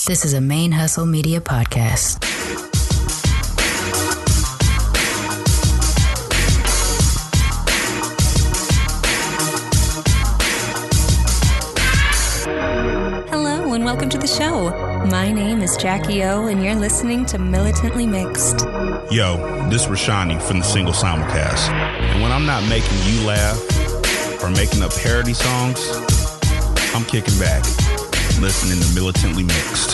This is a ManeHustle Media podcast. Hello and welcome to the show. My name is Jackie O and you're listening to Militantly Mixed. Yo, this is Rashani from the Single Simulcast. And when I'm not making you laugh or making up parody songs, I'm kicking back, listening to Militantly Mixed.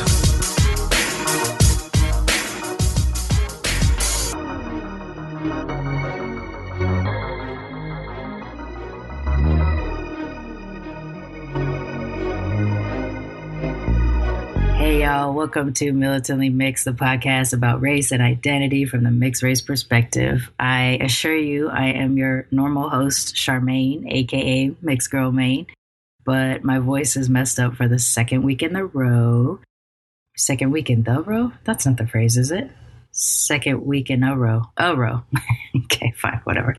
Hey y'all, welcome to Militantly Mixed, the podcast about race and identity from the mixed race perspective. I assure you I am your normal host, Charmaine, aka Mixed Girl Maine, but my voice is messed up for the second week in a row. Second week in the row? That's not the phrase, is it? Second week in a row. A row. Okay, fine, whatever.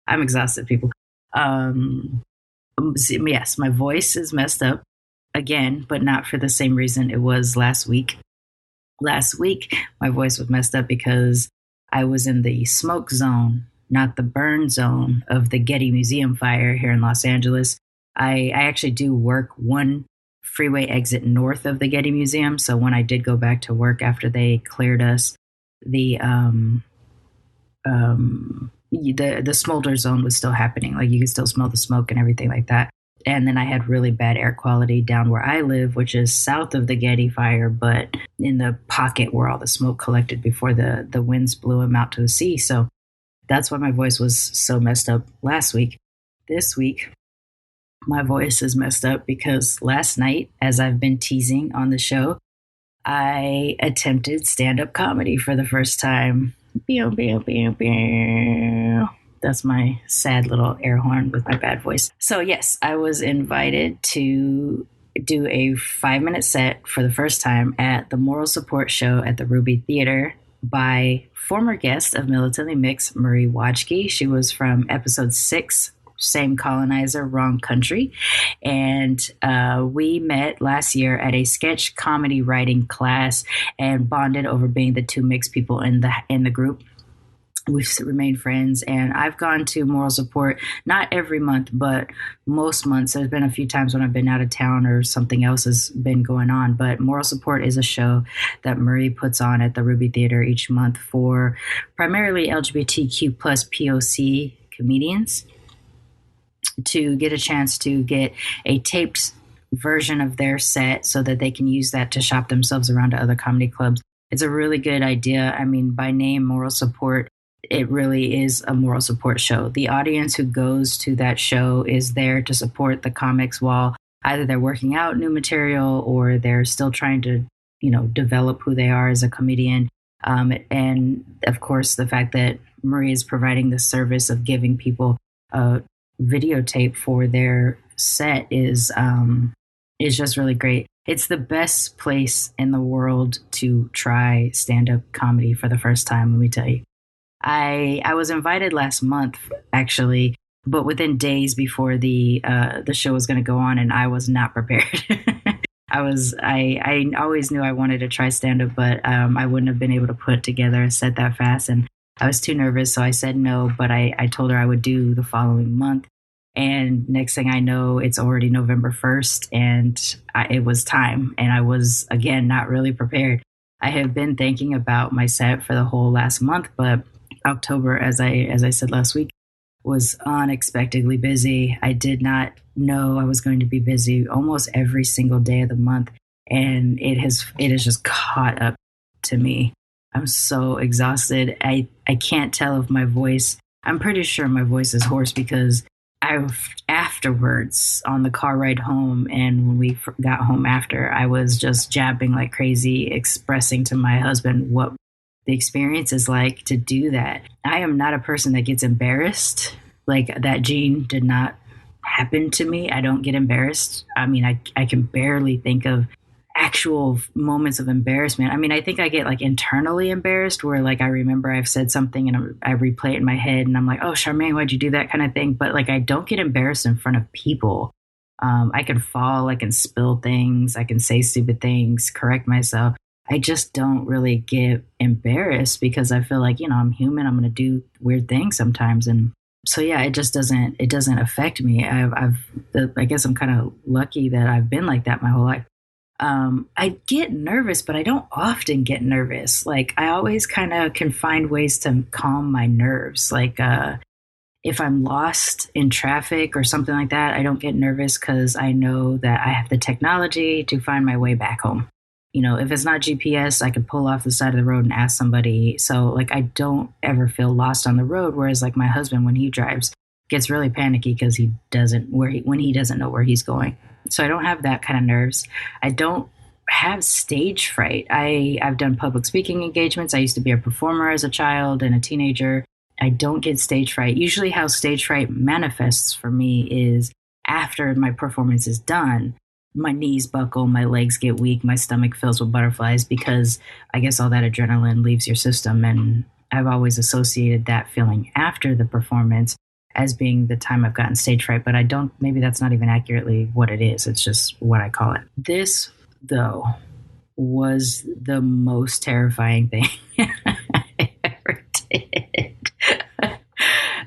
I'm exhausted, people. Yes, my voice is messed up. Again, but not for the same reason it was last week. Last week, my voice was messed up because I was in the smoke zone, not the burn zone of the Getty Museum fire here in Los Angeles. I actually do work one freeway exit north of the Getty Museum. So when I did go back to work after they cleared us, the smolder zone was still happening. Like you could still smell the smoke and everything like that. And then I had really bad air quality down where I live, which is south of the Getty fire, but in the pocket where all the smoke collected before the winds blew them out to the sea. So that's why my voice was so messed up last week. This week, my voice is messed up because last night, as I've been teasing on the show, I attempted stand-up comedy for the first time. That's my sad little air horn with my bad voice. So yes, I was invited to do a 5-minute set for the first time at the Moral Support Show at the Ruby Theater by former guest of Militantly Mixed, Marie Wajki. She was from episode 6, Same Colonizer, Wrong Country. And we met last year at a sketch comedy writing class and bonded over being the two mixed people in the group. We've remained friends, and I've gone to Moral Support, not every month, but most months. There's been a few times when I've been out of town or something else has been going on, but Moral Support is a show that Marie puts on at the Ruby Theater each month for primarily LGBTQ plus POC comedians to get a chance to get a taped version of their set so that they can use that to shop themselves around to other comedy clubs. It's a really good idea. I mean, by name, Moral Support, it really is a moral support show. The audience who goes to that show is there to support the comics while either they're working out new material or they're still trying to, develop who they are as a comedian. And of course, the fact that Marie is providing the service of giving people a videotape for their set is just really great. It's the best place in the world to try stand-up comedy for the first time, let me tell you. I was invited last month, actually, but within days before the show was going to go on, and I was not prepared. I always knew I wanted to try stand-up, but I wouldn't have been able to put together a set that fast, and I was too nervous, so I said no, but I told her I would do the following month, and next thing I know, it's already November 1st, and it was time, and I was, again, not really prepared. I have been thinking about my set for the whole last month, but October, as I said last week, was unexpectedly busy. I did not know I was going to be busy almost every single day of the month, and it has just caught up to me. I'm so exhausted. I can't tell if my voice, I'm pretty sure my voice is hoarse because afterwards on the car ride home and when we got home after, I was just jabbing like crazy, expressing to my husband what the experience is like to do that. I am not a person that gets embarrassed. Like that gene did not happen to me. I don't get embarrassed. I mean, I can barely think of actual moments of embarrassment. I mean, I think I get like internally embarrassed where like I remember I've said something and I replay it in my head and I'm like, oh, Charmaine, why'd you do that kind of thing? But like I don't get embarrassed in front of people. I can fall, I can spill things, I can say stupid things, correct myself. I just don't really get embarrassed because I feel like, I'm human. I'm going to do weird things sometimes. And so, yeah, it doesn't affect me. I guess I'm kind of lucky that I've been like that my whole life. I get nervous, but I don't often get nervous. Like I always kind of can find ways to calm my nerves. Like, if I'm lost in traffic or something like that, I don't get nervous because I know that I have the technology to find my way back home. If it's not GPS, I can pull off the side of the road and ask somebody. So like, I don't ever feel lost on the road. Whereas like my husband, when he drives, gets really panicky because when he doesn't know where he's going. So I don't have that kind of nerves. I don't have stage fright. I've done public speaking engagements. I used to be a performer as a child and a teenager. I don't get stage fright. Usually how stage fright manifests for me is after my performance is done, my knees buckle, my legs get weak, my stomach fills with butterflies because I guess all that adrenaline leaves your system. And I've always associated that feeling after the performance as being the time I've gotten stage fright, but maybe that's not even accurately what it is. It's just what I call it. This, though, was the most terrifying thing I ever did.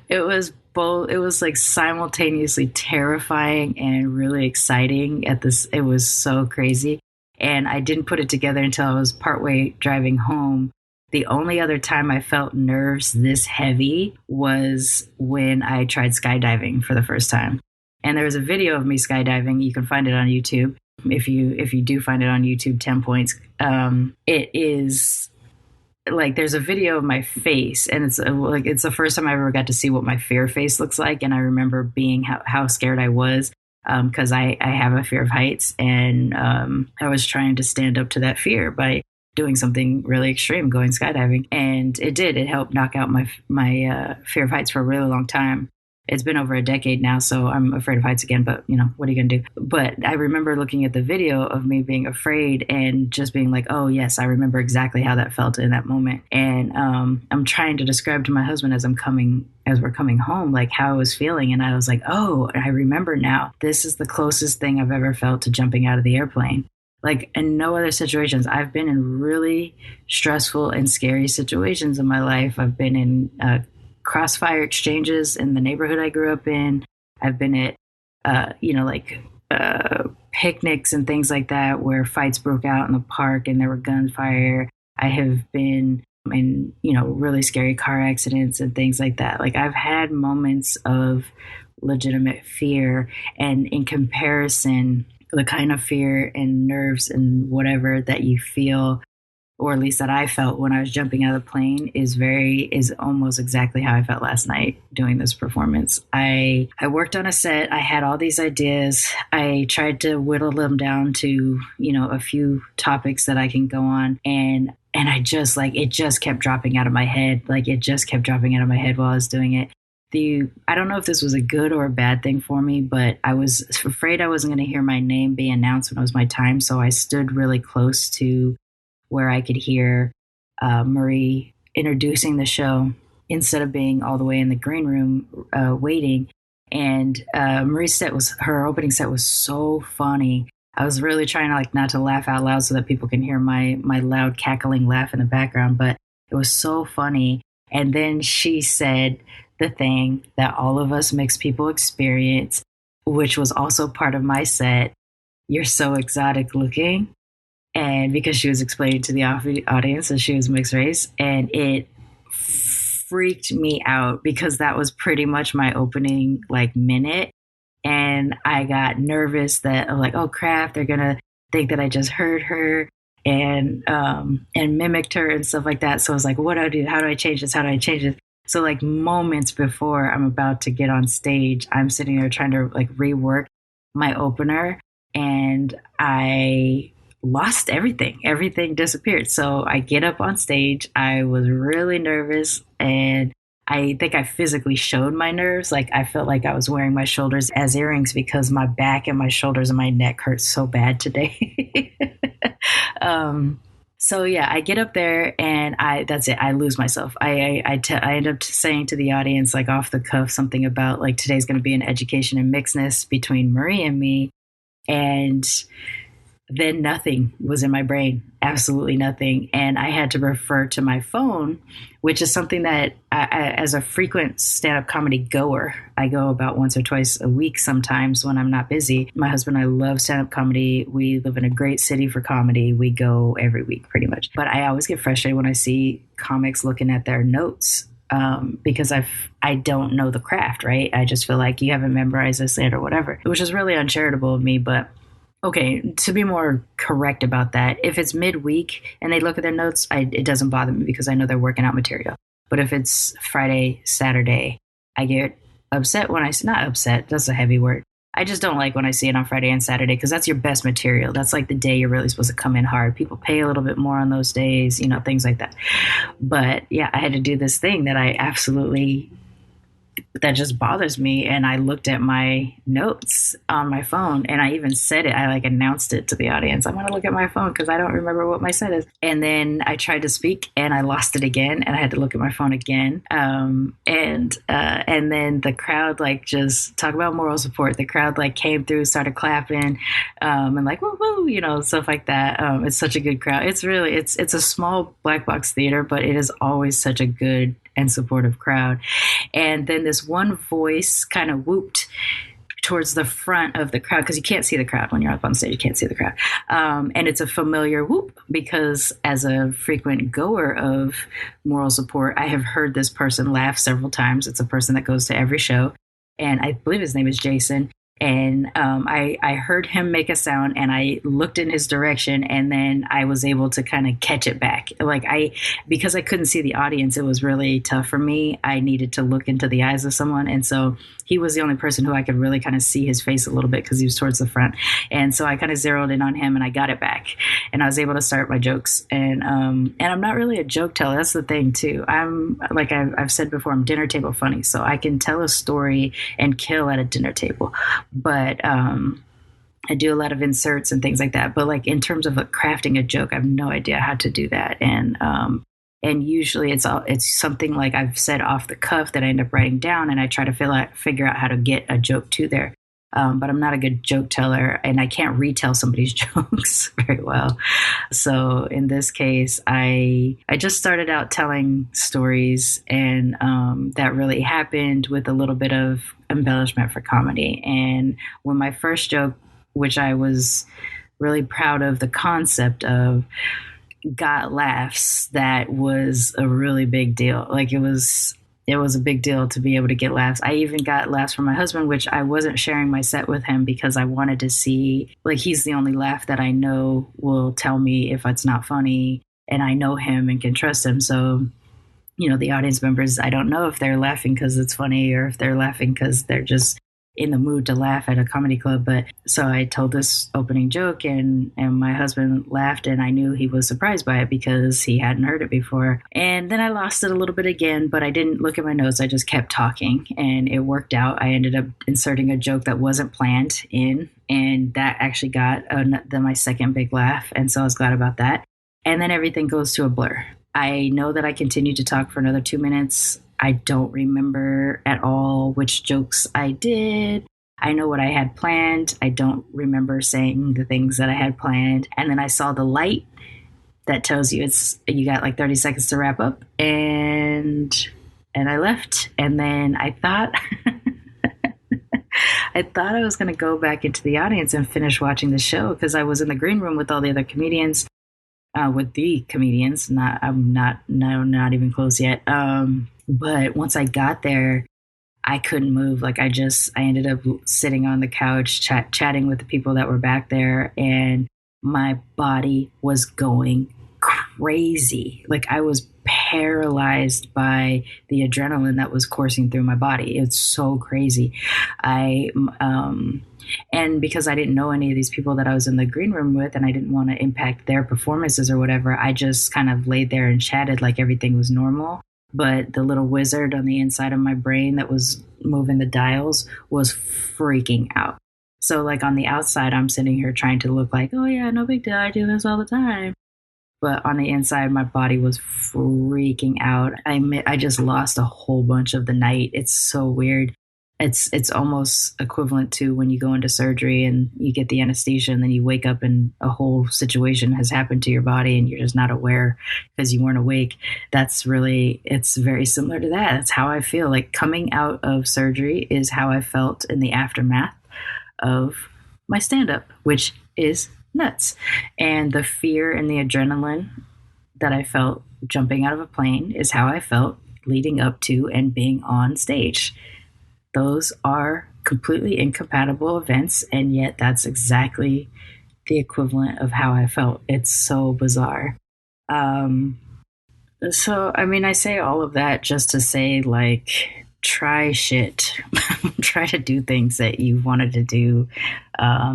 It was both. It was like simultaneously terrifying and really exciting at this. It was so crazy. And I didn't put it together until I was partway driving home. The only other time I felt nerves this heavy was when I tried skydiving for the first time. And there was a video of me skydiving. You can find it on YouTube. If you do find it on YouTube, 10 points. It is like there's a video of my face, and it's the first time I ever got to see what my fear face looks like. And I remember being how scared I was because I have a fear of heights, and I was trying to stand up to that fear by doing something really extreme, going skydiving, and it helped knock out my fear of heights for a really long time. It's been over a decade now, so I'm afraid of heights again, but what are you going to do? But I remember looking at the video of me being afraid and just being like, oh yes, I remember exactly how that felt in that moment. And I'm trying to describe to my husband as we're coming home, like how I was feeling. And I was like, oh, I remember now. This is the closest thing I've ever felt to jumping out of the airplane. Like in no other situations. I've been in really stressful and scary situations in my life. I've been in crossfire exchanges in the neighborhood I grew up in. I've been at, picnics and things like that where fights broke out in the park and there were gunfire. I have been in, really scary car accidents and things like that. Like I've had moments of legitimate fear, and in comparison, the kind of fear and nerves and whatever that you feel, or at least that I felt when I was jumping out of the plane, is almost exactly how I felt last night doing this performance. I worked on a set. I had all these ideas. I tried to whittle them down to, a few topics that I can go on. And I just it just kept dropping out of my head. Like it just kept dropping out of my head while I was doing it. I don't know if this was a good or a bad thing for me, but I was afraid I wasn't going to hear my name be announced when it was my time. So I stood really close to where I could hear Marie introducing the show instead of being all the way in the green room waiting. And Marie's her opening set was so funny. I was really trying to not to laugh out loud so that people can hear my loud cackling laugh in the background, but it was so funny. And then she said the thing that all of us mixed people experience, which was also part of my set. You're so exotic looking. And because she was explaining to the audience that she was mixed race, and it freaked me out because that was pretty much my opening minute. And I got nervous that I'm like, oh crap, they're going to think that I just heard her and mimicked her and stuff like that. So I was like, what do I do? How do I change this? How do I change this? So moments before I'm about to get on stage, I'm sitting there trying to rework my opener, and I lost everything. Everything disappeared. So I get up on stage. I was really nervous, and I think I physically showed my nerves. I felt like I was wearing my shoulders as earrings because my back and my shoulders and my neck hurt so bad today. So yeah, I get up there and that's it. I lose myself. I end up saying to the audience, like off the cuff, something about like today's going to be an education and mixedness between Marie and me. And then nothing was in my brain, absolutely nothing. And I had to refer to my phone, which is something that as a frequent stand-up comedy goer, I go about once or twice a week sometimes when I'm not busy. My husband and I love stand-up comedy. We live in a great city for comedy. We go every week pretty much. But I always get frustrated when I see comics looking at their notes. Because I don't know the craft, right? I just feel like you haven't memorized this yet or whatever, which is really uncharitable of me, but okay, to be more correct about that, if it's midweek and they look at their notes, it doesn't bother me because I know they're working out material. But if it's Friday, Saturday, I get upset when not upset, that's a heavy word. I just don't like when I see it on Friday and Saturday because that's your best material. That's like the day you're really supposed to come in hard. People pay a little bit more on those days, things like that. But yeah, I had to do this thing that just bothers me. And I looked at my notes on my phone and I even said it. I like announced it to the audience. I'm going to look at my phone because I don't remember what my set is. And then I tried to speak and I lost it again. And I had to look at my phone again. And then the crowd, like, just talk about moral support. The crowd like came through, started clapping, and like, woo, woo, stuff like that. It's such a good crowd. It's really, it's a small black box theater, but it is always such a good and supportive crowd. And then this one voice kind of whooped towards the front of the crowd because you can't see the crowd when you're up on stage. You can't see the crowd. And it's a familiar whoop because as a frequent goer of moral support, I have heard this person laugh several times. It's a person that goes to every show. And I believe his name is Jason. And I heard him make a sound and I looked in his direction and then I was able to kind of catch it back. Because I couldn't see the audience, it was really tough for me. I needed to look into the eyes of someone. And so he was the only person who I could really kind of see his face a little bit because he was towards the front. And so I kind of zeroed in on him and I got it back and I was able to start my jokes. And I'm not really a joke teller. That's the thing too. I'm like I've said before, I'm dinner table funny. So I can tell a story and kill at a dinner table. But I do a lot of inserts and things like that. But like in terms of crafting a joke, I have no idea how to do that. And usually it's something like I've said off the cuff that I end up writing down, and I try to figure out how to get a joke to there. But I'm not a good joke teller, and I can't retell somebody's jokes very well. So in this case, I just started out telling stories, and that really happened with a little bit of embellishment for comedy. And when my first joke, which I was really proud of the concept of, got laughs, that was a really big deal. Like it was a big deal to be able to get laughs. I even got laughs from my husband, which I wasn't sharing my set with him because I wanted to see, like, he's the only laugh that I know will tell me if it's not funny, and I know him and can trust him. So, the audience members, I don't know if they're laughing because it's funny or if they're laughing because they're just in the mood to laugh at a comedy club. But so I told this opening joke and my husband laughed, and I knew he was surprised by it because he hadn't heard it before. And then I lost it a little bit again, but I didn't look at my notes. I just kept talking and it worked out. I ended up inserting a joke that wasn't planned in, and that actually got my second big laugh. And so I was glad about that. And then everything goes to a blur. I know that I continued to talk for another 2 minutes. I don't remember at all which jokes I did. I know what I had planned. I don't remember saying the things that I had planned. And then I saw the light that tells you you got like 30 seconds to wrap up. And I left. And then I thought I was going to go back into the audience and finish watching the show because I was in the green room with all the other comedians. Not even close yet. But once I got there, I couldn't move. Like I ended up sitting on the couch, chatting with the people that were back there, and my body was going crazy. Like I was paralyzed by the adrenaline that was coursing through my body. It's so crazy. And because I didn't know any of these people that I was in the green room with, and I didn't want to impact their performances or whatever, I just kind of laid there and chatted like everything was normal. But the little wizard on the inside of my brain that was moving the dials was freaking out. So like on the outside, I'm sitting here trying to look like, oh yeah, no big deal. I do this all the time. but on the inside, my body was freaking out. I just lost a whole bunch of the night. It's so weird. It's almost equivalent to when you go into surgery and you get the anesthesia and then you wake up and a whole situation has happened to your body and you're just not aware because you weren't awake. It's very similar to that. That's how I feel. Like coming out of surgery is how I felt in the aftermath of my stand-up, which is nuts. And the fear and the adrenaline that I felt jumping out of a plane is how I felt leading up to and being on stage. Those are completely incompatible events, and yet that's exactly the equivalent of how I felt. It's so bizarre. I say all of that just to say, like, try shit. Try to do things that you wanted to do,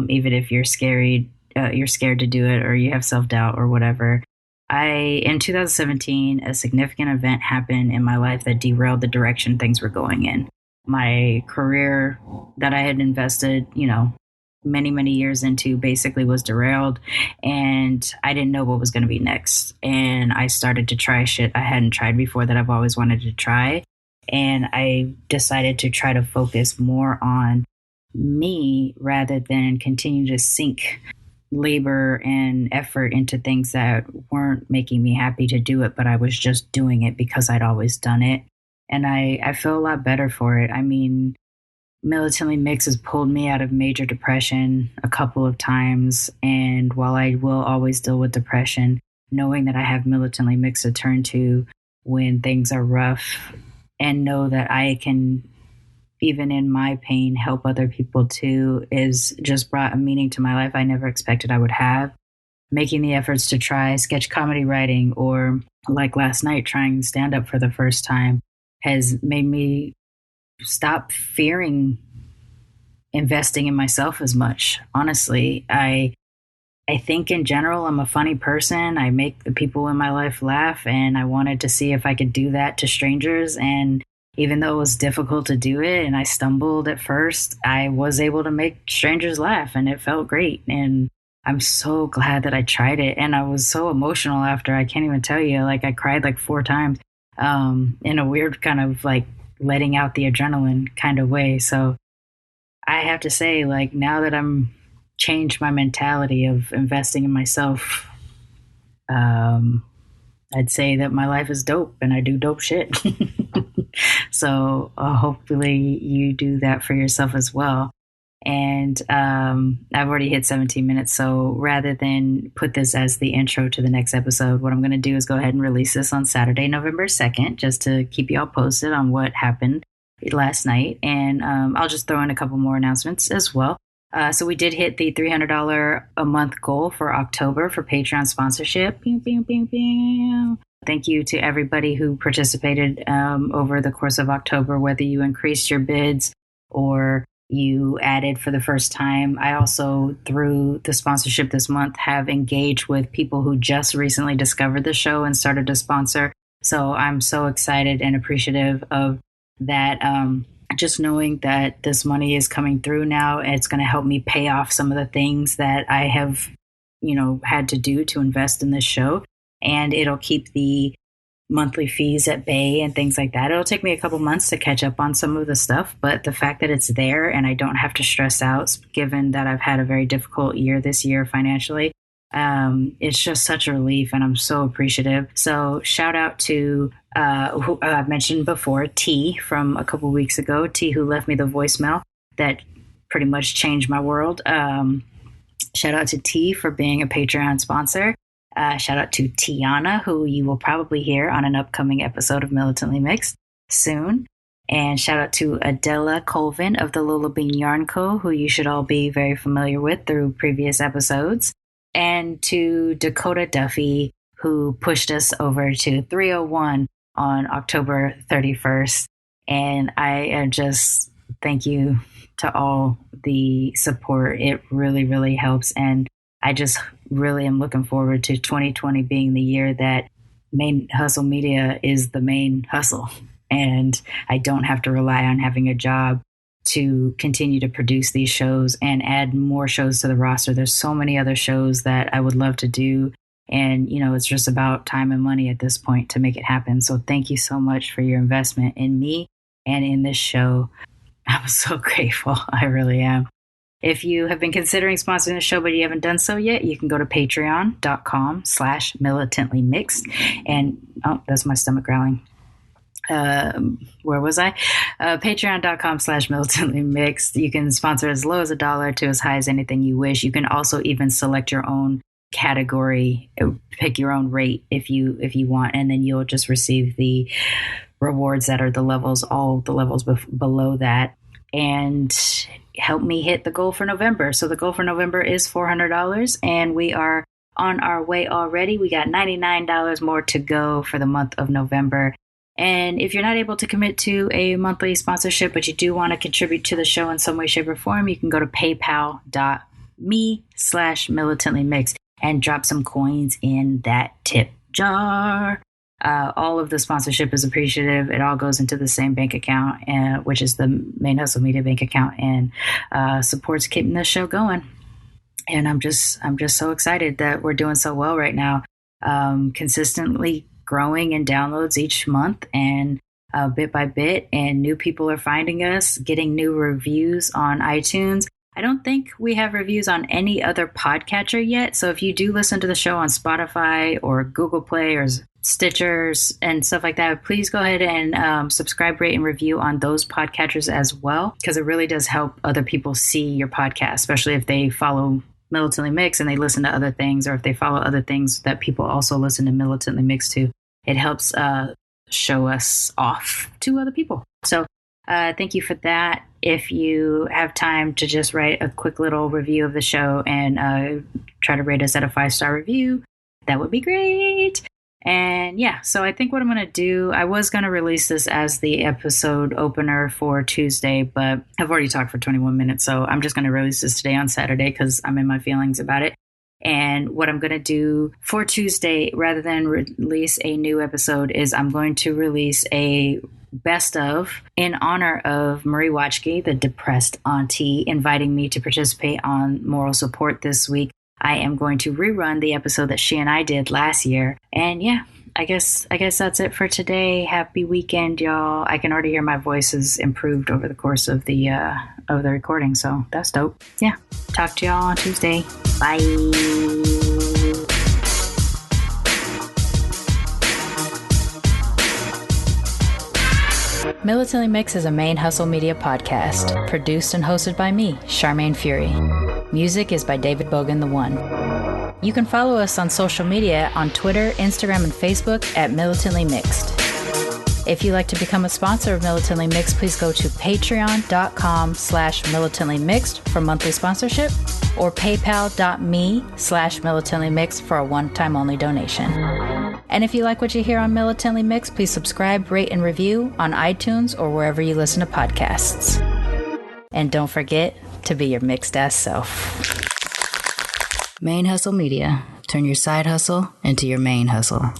even if you're scared to do it or you have self-doubt or whatever. In 2017, a significant event happened in my life that derailed the direction things were going in. My career that I had invested, many, many years into basically was derailed, and I didn't know what was going to be next. And I started to try shit I hadn't tried before that I've always wanted to try. And I decided to try to focus more on me rather than continue to sink labor and effort into things that weren't making me happy to do it, but I was just doing it because I'd always done it. And I feel a lot better for it. I mean, Militantly Mixed has pulled me out of major depression a couple of times. And while I will always deal with depression, knowing that I have Militantly Mixed to turn to when things are rough and know that I can, even in my pain, help other people too, is just brought a meaning to my life I never expected I would have. Making the efforts to try sketch comedy writing, or like last night, trying stand-up for the first time, has made me stop fearing investing in myself as much. Honestly, I think in general, I'm a funny person. I make the people in my life laugh, and I wanted to see if I could do that to strangers. And even though it was difficult to do it and I stumbled at first, I was able to make strangers laugh, and it felt great. And I'm so glad that I tried it. And I was so emotional after. I can't even tell you. Like, I cried like 4 times in a weird kind of like letting out the adrenaline kind of way. So I have to say, like, now that I'm changed my mentality of investing in myself, I'd say that my life is dope and I do dope shit. So hopefully you do that for yourself as well. And I've already hit 17 minutes. So rather than put this as the intro to the next episode, what I'm going to do is go ahead and release this on Saturday, November 2nd, just to keep you all posted on what happened last night. And I'll just throw in a couple more announcements as well. So we did hit the $300 a month goal for October for Patreon sponsorship. Pew, pew, pew, pew. Thank you to everybody who participated over the course of October, whether you increased your bids or you added for the first time. I also, through the sponsorship this month, have engaged with people who just recently discovered the show and started to sponsor. So I'm so excited and appreciative of that. Just knowing that this money is coming through now, and it's going to help me pay off some of the things that I have, had to do to invest in this show. And it'll keep the monthly fees at bay and things like that. It'll take me a couple months to catch up on some of the stuff, but the fact that it's there and I don't have to stress out, given that I've had a very difficult year this year financially, it's just such a relief, and I'm so appreciative. So shout out to who I've mentioned before, T from a couple weeks ago, T, who left me the voicemail that pretty much changed my world. Shout out to T for being a Patreon sponsor. Shout out to Tiana, who you will probably hear on an upcoming episode of Militantly Mixed soon. And shout out to Adela Colvin of the Lola Bean Yarn Co., who you should all be very familiar with through previous episodes. And to Dakota Duffy, who pushed us over to 301 on October 31st. And I am just, thank you to all the support. It really, really helps. And I just really am looking forward to 2020 being the year that ManeHustle Media is the main hustle. And I don't have to rely on having a job to continue to produce these shows and add more shows to the roster. There's so many other shows that I would love to do And, it's just about time and money at this point to make it happen. So thank you so much for your investment in me and in this show. I'm so grateful. I really am. If you have been considering sponsoring the show, but you haven't done so yet, you can go to patreon.com/militantlymixed. And, that's my stomach growling. Where was I? Patreon.com/militantlymixed. You can sponsor as low as $1 to as high as anything you wish. You can also even select your own category, pick your own rate if you want, and then you'll just receive the rewards that are all the levels below that, and help me hit the goal for November. So the goal for November is $400, and we are on our way already. We got $99 more to go for the month of November. And if you're not able to commit to a monthly sponsorship, but you do want to contribute to the show in some way, shape, or form, you can go to paypal.me/militantlymixed and drop some coins in that tip jar. All of the sponsorship is appreciative. It all goes into the same bank account, which is the ManeHustle Media bank account, and supports keeping the show going. And I'm just so excited that we're doing so well right now, consistently growing in downloads each month, and bit by bit, and new people are finding us, getting new reviews on iTunes. I don't think we have reviews on any other podcatcher yet. So if you do listen to the show on Spotify or Google Play or Stitchers and stuff like that, please go ahead and subscribe, rate, and review on those podcatchers as well, because it really does help other people see your podcast, especially if they follow Militantly Mixed and they listen to other things, or if they follow other things that people also listen to Militantly Mixed to. It helps show us off to other people. So thank you for that. If you have time to just write a quick little review of the show and try to rate us at a 5-star review, that would be great. And yeah, so I think what I'm going to do, I was going to release this as the episode opener for Tuesday, but I've already talked for 21 minutes. So I'm just going to release this today on Saturday because I'm in my feelings about it. And what I'm going to do for Tuesday, rather than release a new episode, is I'm going to release a best of in honor of Marie Watchke, the depressed auntie, inviting me to participate on Moral Support this week. I am going to rerun the episode that she and I did last year. And yeah, I guess that's it for today. Happy weekend, y'all. I can already hear my voice has improved over the course of the recording, so that's dope. Yeah, talk to y'all on Tuesday. Bye. Militantly Mixed is a ManeHustle Media podcast, produced and hosted by me, Charmaine Fury. Music is by David Bogan the One. You can follow us on social media on Twitter, Instagram, and Facebook at Militantly Mixed. If you'd like to become a sponsor of Militantly Mixed, please go to patreon.com/militantlymixed for monthly sponsorship, or paypal.me/militantlymixed for a one-time only donation. And if you like what you hear on Militantly Mixed, please subscribe, rate, and review on iTunes or wherever you listen to podcasts. And don't forget to be your mixed-ass self. ManeHustle Media. Turn your side hustle into your main hustle.